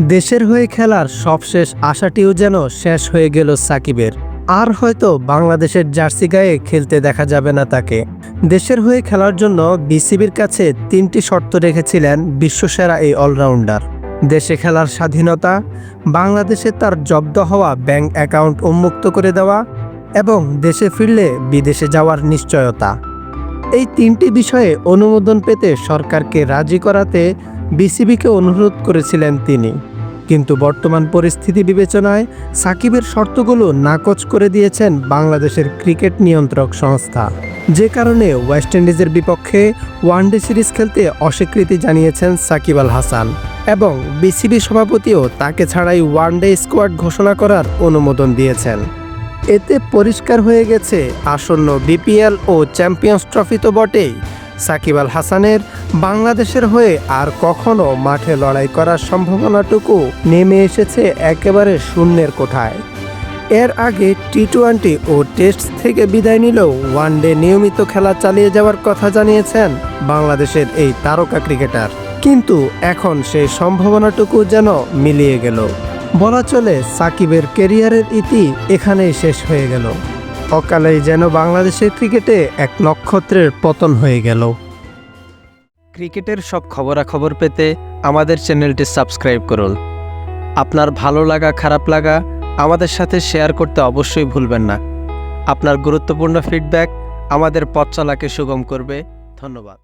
দেশের হয়ে খেলার সবশেষ আশাটিও যেন শেষ হয়ে গেল সাকিবের। আর হয়তো বাংলাদেশের জার্সি গায়ে খেলতে দেখা যাবে না তাকে। দেশের হয়ে খেলার জন্য বিসিবির কাছে 3টি শর্ত রেখেছিলেন বিশ্বসেরা এই অলরাউন্ডার। দেশে খেলার স্বাধীনতা, বাংলাদেশে তার জব্দ হওয়া ব্যাংক অ্যাকাউন্ট উন্মুক্ত করে দেওয়া এবং দেশে ফিরলে বিদেশে যাওয়ার নিশ্চয়তা। এই 3টি বিষয়ে অনুমোদন পেতে সরকারকে রাজি করাতে বিসিবিকে অনুরোধ করেছিলেন তিনি। কিন্তু বর্তমান পরিস্থিতি বিবেচনায় সাকিবের শর্তগুলো নাকচ করে দিয়েছেন বাংলাদেশের ক্রিকেট নিয়ন্ত্রক সংস্থা, যে কারণে ওয়েস্ট ইন্ডিজের বিপক্ষে ওয়ানডে সিরিজ খেলতে অস্বীকৃতি জানিয়েছেন সাকিব আল হাসান এবং বিসিবি সভাপতিও তাকে ছাড়াই ওয়ানডে স্কোয়াড ঘোষণা করার অনুমোদন দিয়েছেন। এতে পরিষ্কার হয়ে গেছে আসন্ন বিপিএল ও চ্যাম্পিয়ন্স ট্রফি তো বটেই, সাকিব আল হাসানের বাংলাদেশের হয়ে আর কখনো মাঠে লড়াই করার সম্ভাবনাটুকু নেমে এসেছে একেবারে শূন্যের কোঠায়। এর আগে টি-20 ও টেস্ট থেকে বিদায় নিলেও ওয়ানডে নিয়মিত খেলা চালিয়ে যাওয়ার কথা জানিয়েছেন বাংলাদেশের এই তারকা ক্রিকেটার। কিন্তু এখন সেই সম্ভাবনাটুকু যেন মিলিয়ে গেল। বলা চলে সাকিবের ক্যারিয়ারের ইতি এখানেই শেষ হয়ে গেল। অকালেই যেন বাংলাদেশের ক্রিকেটে এক নক্ষত্রের পতন হয়ে গেল। ক্রিকেটের সব খবরাখবর পেতে আমাদের চ্যানেলটি সাবস্ক্রাইব করুন। আপনার ভালো লাগা খারাপ লাগা আমাদের সাথে শেয়ার করতে অবশ্যই ভুলবেন না। আপনার গুরুত্বপূর্ণ ফিডব্যাক আমাদের পথ চলাকে সুগম করবে। ধন্যবাদ।